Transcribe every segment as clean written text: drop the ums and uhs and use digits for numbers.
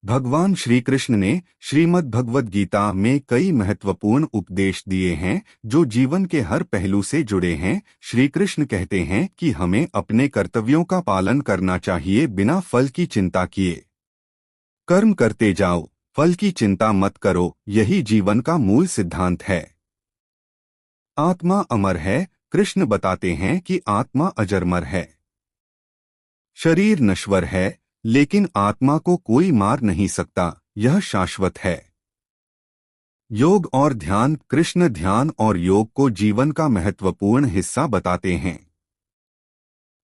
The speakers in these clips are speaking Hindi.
भगवान श्री कृष्ण ने श्रीमद् भगवद गीता में कई महत्वपूर्ण उपदेश दिए हैं जो जीवन के हर पहलू से जुड़े हैं। श्री कृष्ण कहते हैं कि हमें अपने कर्तव्यों का पालन करना चाहिए बिना फल की चिंता किए। कर्म करते जाओ, फल की चिंता मत करो, यही जीवन का मूल सिद्धांत है। आत्मा अमर है। कृष्ण बताते हैं कि आत्मा अजरमर है। शरीर नश्वर है, लेकिन आत्मा को कोई मार नहीं सकता, यह शाश्वत है। योग और ध्यान। कृष्ण ध्यान और योग को जीवन का महत्वपूर्ण हिस्सा बताते हैं।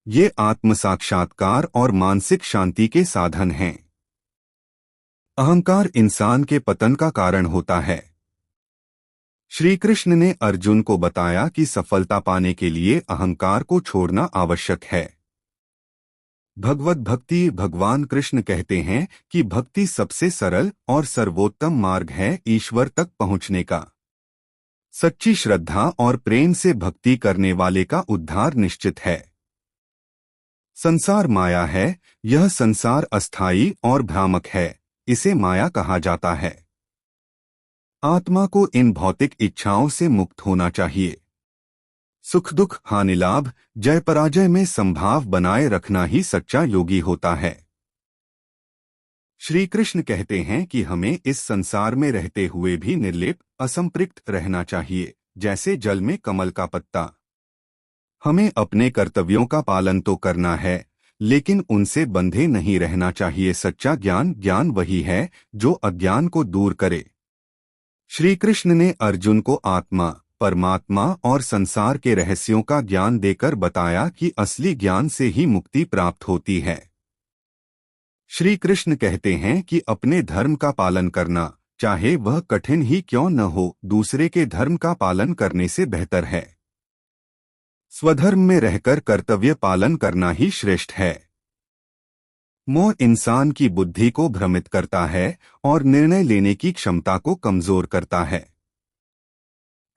ये आत्म साक्षात्कार और मानसिक शांति के साधन हैं। अहंकार इंसान के पतन का कारण होता है। श्री कृष्ण ने अर्जुन को बताया कि सफलता पाने के लिए अहंकार को छोड़ना आवश्यक है। भगवत भक्ति। भगवान कृष्ण कहते हैं कि भक्ति सबसे सरल और सर्वोत्तम मार्ग है ईश्वर तक पहुंचने का। सच्ची श्रद्धा और प्रेम से भक्ति करने वाले का उद्धार निश्चित है। संसार माया है। यह संसार अस्थायी और भ्रामक है, इसे माया कहा जाता है। आत्मा को इन भौतिक इच्छाओं से मुक्त होना चाहिए। सुख दुख हानि लाभ जय पराजय में संभाव बनाए रखना ही सच्चा योगी होता है। श्री कृष्ण कहते हैं कि हमें इस संसार में रहते हुए भी निर्लिप असंपृक्त रहना चाहिए, जैसे जल में कमल का पत्ता। हमें अपने कर्तव्यों का पालन तो करना है, लेकिन उनसे बंधे नहीं रहना चाहिए। सच्चा ज्ञान वही है जो अज्ञान को दूर करे। श्री कृष्ण ने अर्जुन को आत्मा, परमात्मा और संसार के रहस्यों का ज्ञान देकर बताया कि असली ज्ञान से ही मुक्ति प्राप्त होती है। श्री कृष्ण कहते हैं कि अपने धर्म का पालन करना, चाहे वह कठिन ही क्यों न हो, दूसरे के धर्म का पालन करने से बेहतर है। स्वधर्म में रहकर कर्तव्य पालन करना ही श्रेष्ठ है। मोह इंसान की बुद्धि को भ्रमित करता है और निर्णय लेने की क्षमता को कमजोर करता है।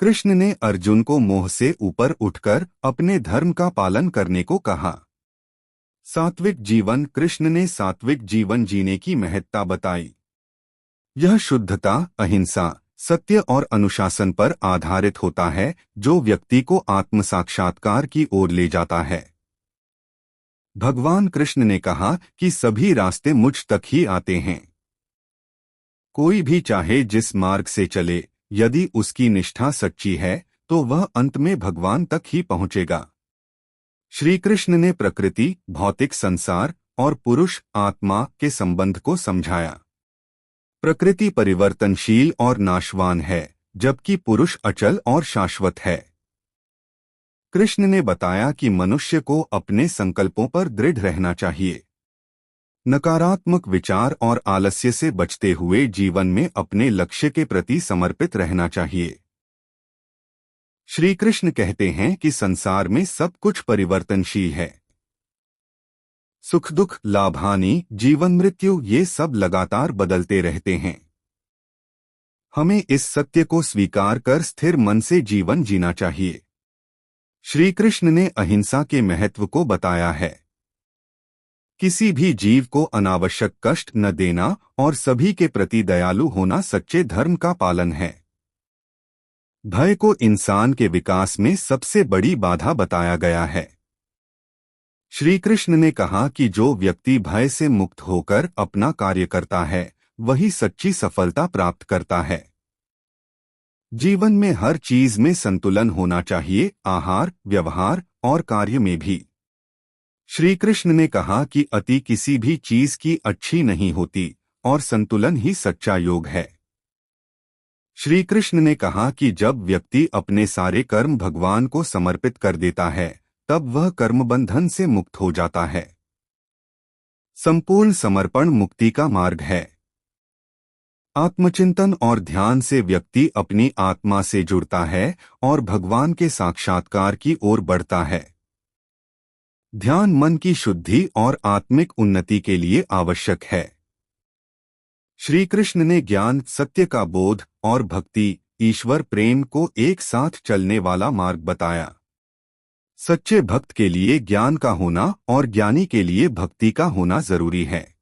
कृष्ण ने अर्जुन को मोह से ऊपर उठकर अपने धर्म का पालन करने को कहा। सात्विक जीवन। कृष्ण ने सात्विक जीवन जीने की महत्ता बताई। यह शुद्धता, अहिंसा, सत्य और अनुशासन पर आधारित होता है, जो व्यक्ति को आत्म साक्षात्कार की ओर ले जाता है। भगवान कृष्ण ने कहा कि सभी रास्ते मुझ तक ही आते हैं। कोई भी चाहे जिस मार्ग से चले, यदि उसकी निष्ठा सच्ची है तो वह अंत में भगवान तक ही पहुंचेगा। श्री कृष्ण ने प्रकृति, भौतिक संसार और पुरुष आत्मा के संबंध को समझाया। प्रकृति परिवर्तनशील और नाशवान है, जबकि पुरुष अचल और शाश्वत है। कृष्ण ने बताया कि मनुष्य को अपने संकल्पों पर दृढ़ रहना चाहिए। नकारात्मक विचार और आलस्य से बचते हुए जीवन में अपने लक्ष्य के प्रति समर्पित रहना चाहिए। श्री कृष्ण कहते हैं कि संसार में सब कुछ परिवर्तनशील है। सुख दुख, लाभ हानि, जीवन मृत्यु, ये सब लगातार बदलते रहते हैं। हमें इस सत्य को स्वीकार कर स्थिर मन से जीवन जीना चाहिए। श्री कृष्ण ने अहिंसा के महत्व को बताया है। किसी भी जीव को अनावश्यक कष्ट न देना और सभी के प्रति दयालु होना सच्चे धर्म का पालन है। भय को इंसान के विकास में सबसे बड़ी बाधा बताया गया है। श्री कृष्ण ने कहा कि जो व्यक्ति भय से मुक्त होकर अपना कार्य करता है, वही सच्ची सफलता प्राप्त करता है। जीवन में हर चीज में संतुलन होना चाहिए, आहार, व्यवहार और कार्य में भी। श्री कृष्ण ने कहा कि अति किसी भी चीज की अच्छी नहीं होती और संतुलन ही सच्चा योग है। श्री कृष्ण ने कहा कि जब व्यक्ति अपने सारे कर्म भगवान को समर्पित कर देता है, तब वह कर्म बंधन से मुक्त हो जाता है। संपूर्ण समर्पण मुक्ति का मार्ग है। आत्मचिंतन और ध्यान से व्यक्ति अपनी आत्मा से जुड़ता है और भगवान के साक्षात्कार की ओर बढ़ता है। ध्यान मन की शुद्धि और आत्मिक उन्नति के लिए आवश्यक है। श्री कृष्ण ने ज्ञान, सत्य का बोध और भक्ति, ईश्वर प्रेम को एक साथ चलने वाला मार्ग बताया। सच्चे भक्त के लिए ज्ञान का होना और ज्ञानी के लिए भक्ति का होना जरूरी है।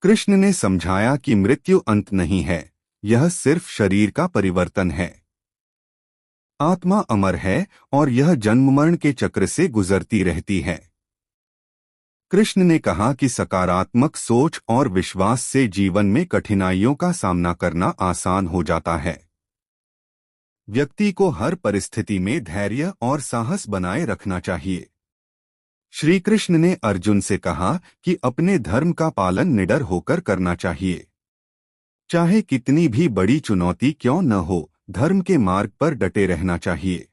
कृष्ण ने समझाया कि मृत्यु अंत नहीं है, यह सिर्फ शरीर का परिवर्तन है। आत्मा अमर है और यह जन्म मरण के चक्र से गुजरती रहती है। कृष्ण ने कहा कि सकारात्मक सोच और विश्वास से जीवन में कठिनाइयों का सामना करना आसान हो जाता है। व्यक्ति को हर परिस्थिति में धैर्य और साहस बनाए रखना चाहिए। श्री कृष्ण ने अर्जुन से कहा कि अपने धर्म का पालन निडर होकर करना चाहिए। चाहे कितनी भी बड़ी चुनौती क्यों न हो, धर्म के मार्ग पर डटे रहना चाहिए।